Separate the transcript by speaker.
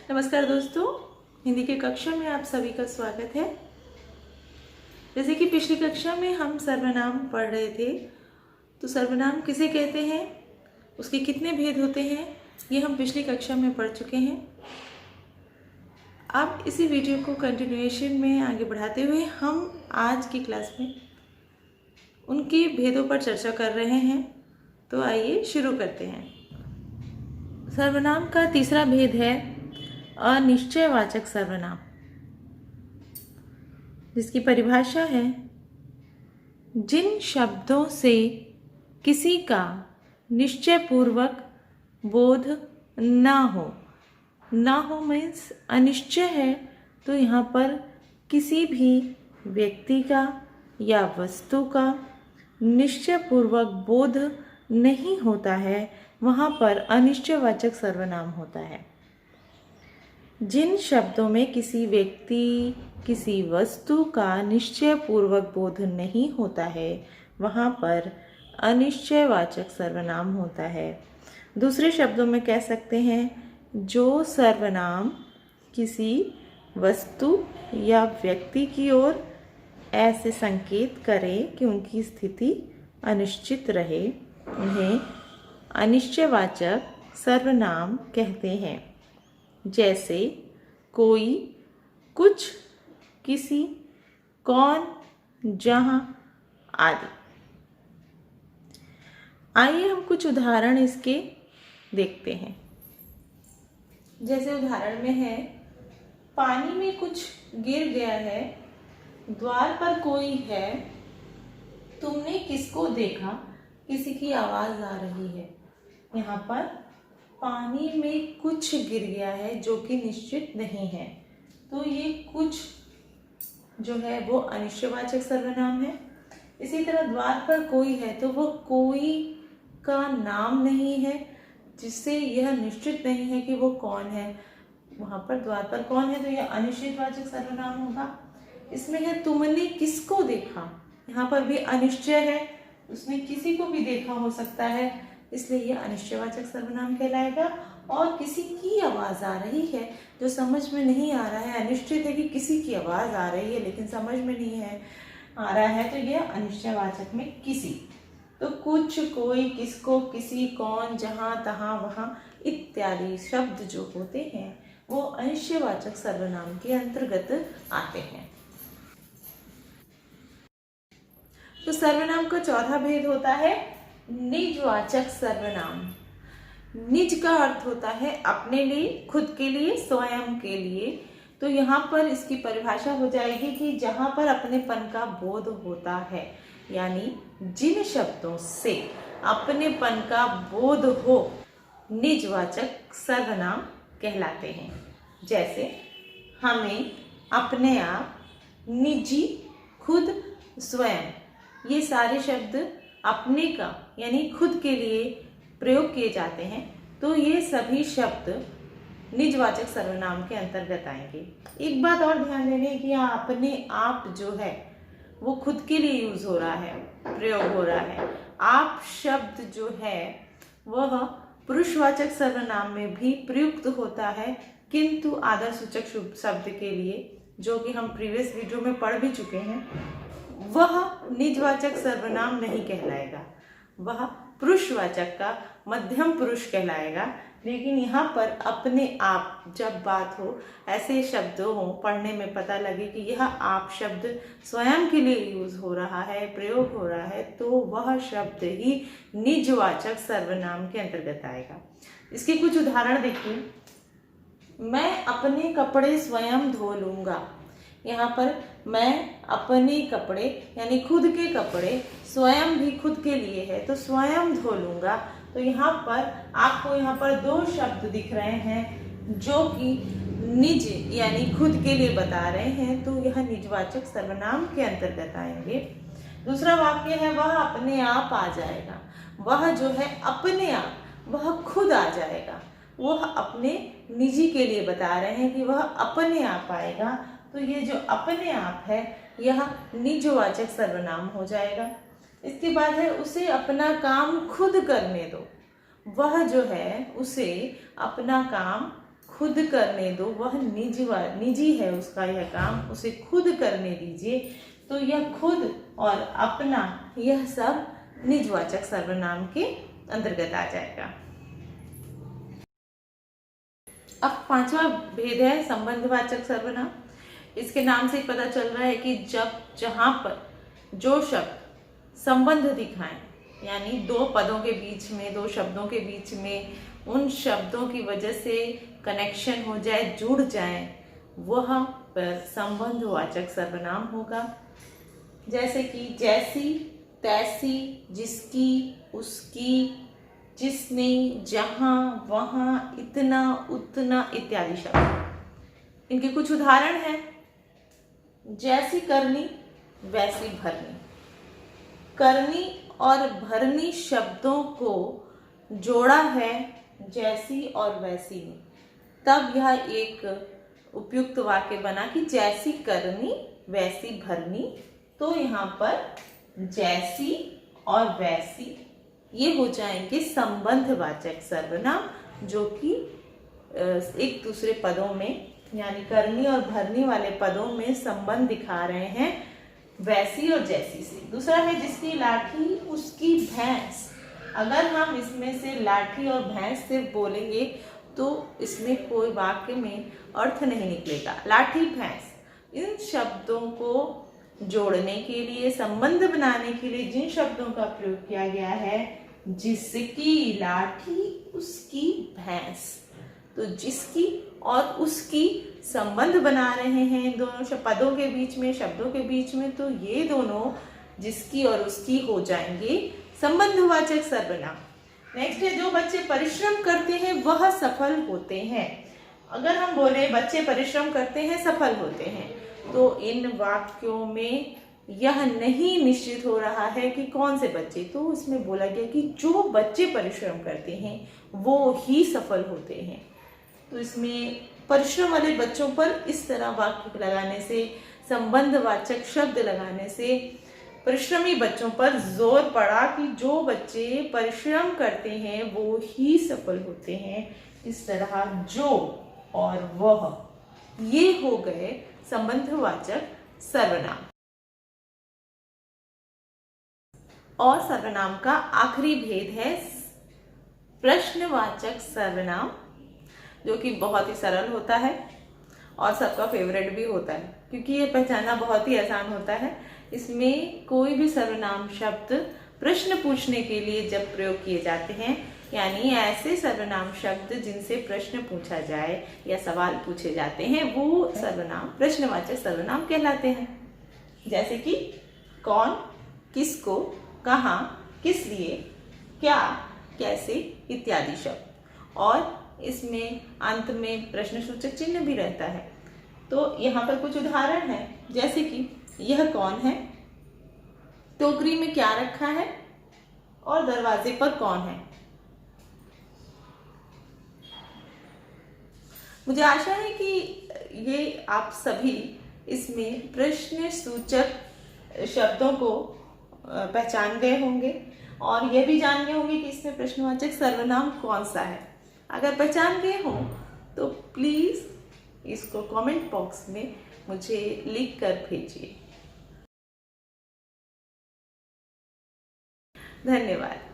Speaker 1: नमस्कार दोस्तों, हिंदी की कक्षा में आप सभी का स्वागत है। जैसे कि पिछली कक्षा में हम सर्वनाम पढ़ रहे थे, तो सर्वनाम किसे कहते हैं, उसके कितने भेद होते हैं, ये हम पिछली कक्षा में पढ़ चुके हैं। अब इसी वीडियो को कंटिन्यूएशन में आगे बढ़ाते हुए हम आज की क्लास में उनके भेदों पर चर्चा कर रहे हैं। तो आइए शुरू करते हैं। सर्वनाम का तीसरा भेद है अनिश्चयवाचक सर्वनाम, जिसकी परिभाषा है जिन शब्दों से किसी का निश्चयपूर्वक बोध ना हो मीन्स अनिश्चय है, तो यहाँ पर किसी भी व्यक्ति का या वस्तु का निश्चयपूर्वक बोध नहीं होता है, वहाँ पर अनिश्चयवाचक सर्वनाम होता है। जिन शब्दों में किसी व्यक्ति किसी वस्तु का निश्चयपूर्वक बोध नहीं होता है, वहाँ पर अनिश्चयवाचक सर्वनाम होता है। दूसरे शब्दों में कह सकते हैं, जो सर्वनाम किसी वस्तु या व्यक्ति की ओर ऐसे संकेत करे कि उनकी स्थिति अनिश्चित रहे, उन्हें अनिश्चयवाचक सर्वनाम कहते हैं। जैसे कोई, कुछ, किसी, कौन, जहां आदि। आइए हम कुछ उदाहरण इसके देखते हैं। जैसे उदाहरण में है, पानी में कुछ गिर गया है, द्वार पर कोई है, तुमने किसको देखा, किसी की आवाज आ रही है। यहाँ पर पानी में कुछ गिर गया है जो कि निश्चित नहीं है, तो ये कुछ जो है वो अनिश्चयवाचक सर्वनाम है। इसी तरह द्वार पर कोई है, तो वो कोई का नाम नहीं है, जिससे यह निश्चित नहीं है कि वो कौन है। वहां पर द्वार पर कौन है, तो यह अनिश्चयवाचक सर्वनाम होगा। इसमें है तुमने किसको देखा, यहाँ पर भी अनिश्चय है, उसने किसी को भी देखा हो सकता है, इसलिए यह अनिश्चयवाचक सर्वनाम कहलाएगा। और किसी की आवाज आ रही है, जो समझ में नहीं आ रहा है, अनिश्चित है कि किसी की आवाज आ रही है लेकिन समझ में नहीं है आ रहा है, तो यह अनिश्चयवाचक में किसी। तो कुछ, कोई, किसको, किसी, कौन, जहां, तहां, वहां इत्यादि शब्द जो होते हैं वो अनिश्चयवाचक सर्वनाम के अंतर्गत आते हैं। तो सर्वनाम का चौथा भेद होता है निजवाचक सर्वनाम। निज का अर्थ होता है अपने लिए, खुद के लिए, स्वयं के लिए। तो यहाँ पर इसकी परिभाषा हो जाएगी कि जहां पर अपनेपन का बोध होता है, यानी जिन शब्दों से अपनेपन का बोध हो, निजवाचक सर्वनाम कहलाते हैं। जैसे हमें, अपने आप, निजी, खुद, स्वयं, ये सारे शब्द अपने का यानी खुद के लिए प्रयोग किए जाते हैं, तो ये सभी शब्द निजवाचक सर्वनाम के अंतर्गत आएंगे। एक बात और ध्यान देने की, अपने आप जो है वो खुद के लिए यूज हो रहा है, प्रयोग हो रहा है। आप शब्द जो है वह पुरुषवाचक सर्वनाम में भी प्रयुक्त होता है, किंतु आदरसूचक शब्द के लिए, जो कि हम प्रीवियस वीडियो में पढ़ भी चुके हैं, वह निजवाचक सर्वनाम नहीं कहलाएगा, वह पुरुषवाचक का मध्यम पुरुष कहलाएगा। लेकिन यहाँ पर अपने आप जब बात हो, ऐसे शब्द हो, पढ़ने में पता लगे कि यह आप शब्द स्वयं के लिए यूज हो रहा है, प्रयोग हो रहा है, तो वह शब्द ही निजवाचक सर्वनाम के अंतर्गत आएगा। इसके कुछ उदाहरण देखिए। मैं अपने कपड़े स्वयं धो लूंगा। यहाँ पर मैं अपने कपड़े यानी खुद के कपड़े, स्वयं भी खुद के लिए है, तो स्वयं धो लूंगा। तो यहाँ पर आपको यहाँ पर दो शब्द दिख रहे हैं जो कि निज यानी खुद के लिए बता रहे हैं, तो यह निजवाचक सर्वनाम के अंतर्गत आएंगे। दूसरा वाक्य है, वह अपने आप आ जाएगा। वह जो है अपने आप, वह खुद आ जाएगा, वह अपने निजी के लिए बता रहे हैं कि वह अपने आप आएगा, तो ये जो अपने आप है यह निजवाचक सर्वनाम हो जाएगा। इसके बाद है, उसे अपना काम खुद करने दो। वह जो है उसे अपना काम खुद करने दो, वह निजी है उसका यह काम, उसे खुद करने दीजिए। तो यह खुद और अपना यह सब निजवाचक सर्वनाम के अंतर्गत आ जाएगा। अब पांचवा भेद है संबंधवाचक सर्वनाम। इसके नाम से ही पता चल रहा है कि जहां पर जो शब्द संबंध दिखाएं, यानी दो पदों के बीच में, दो शब्दों के बीच में उन शब्दों की वजह से कनेक्शन हो जाए, जुड़ जाए, वह पर संबंधवाचक सर्वनाम होगा। जैसे कि जैसी, तैसी, जिसकी, उसकी, जिसने, जहां, वहां, इतना, उतना इत्यादि शब्द। इनके कुछ उदाहरण हैं। जैसी करनी, वैसी भरनी। करनी और भरनी शब्दों को जोड़ा है जैसी और वैसी में, तब यह एक उपयुक्त वाक्य बना कि जैसी करनी वैसी भरनी। तो यहाँ पर जैसी और वैसी ये हो जाएंगे संबंधवाचक सर्वनाम, जो कि एक दूसरे पदों में, यानी करनी और भरनी वाले पदों में संबंध दिखा रहे हैं वैसी और जैसी से। दूसरा है जिसकी लाठी उसकी भैंस। अगर हम इसमें से लाठी और भैंस सिर्फ बोलेंगे तो इसमें कोई वाक्य में अर्थ नहीं निकलेगा। लाठी, भैंस, इन शब्दों को जोड़ने के लिए, संबंध बनाने के लिए जिन शब्दों का प्रयोग किया गया है, जिसकी लाठी उसकी भैंस, तो जिसकी और उसकी संबंध बना रहे हैं दोनों पदों के बीच में, शब्दों के बीच में, तो ये दोनों जिसकी और उसकी हो जाएंगे संबंधवाचक सर्वनाम। नेक्स्ट है जो बच्चे परिश्रम करते हैं वह सफल होते हैं। अगर हम बोले बच्चे परिश्रम करते हैं सफल होते हैं, तो इन वाक्यों में यह नहीं निश्चित हो रहा है कि कौन से बच्चे, तो इसमें बोला गया कि जो बच्चे परिश्रम करते हैं वो ही सफल होते हैं। तो इसमें परिश्रम वाले बच्चों पर इस तरह वाक्य लगाने से, संबंधवाचक शब्द लगाने से परिश्रमी बच्चों पर जोर पड़ा कि जो बच्चे परिश्रम करते हैं वो ही सफल होते हैं। इस तरह जो और वह ये हो गए संबंधवाचक सर्वनाम। और सर्वनाम का आखिरी भेद है प्रश्नवाचक सर्वनाम, जो कि बहुत ही सरल होता है और सबका फेवरेट भी होता है, क्योंकि ये पहचानना बहुत ही आसान होता है। इसमें कोई भी सर्वनाम शब्द प्रश्न पूछने के लिए जब प्रयोग किए जाते हैं, यानी ऐसे सर्वनाम शब्द जिनसे प्रश्न पूछा जाए या सवाल पूछे जाते हैं, वो सर्वनाम प्रश्नवाचक सर्वनाम कहलाते हैं। जैसे कि कौन, किसको, कहाँ, किस लिए, क्या, कैसे इत्यादि शब्द। और इसमें अंत में प्रश्नसूचक चिन्ह भी रहता है। तो यहाँ पर कुछ उदाहरण है, जैसे कि यह कौन है, टोकरी में क्या रखा है, और दरवाजे पर कौन है। मुझे आशा है कि ये आप सभी इसमें प्रश्न सूचक शब्दों को पहचान गए होंगे और यह भी जान गए होंगे कि इसमें प्रश्नवाचक सर्वनाम कौन सा है। अगर पहचान गए हो तो प्लीज इसको कमेंट बॉक्स में मुझे लिख कर भेजिए। धन्यवाद।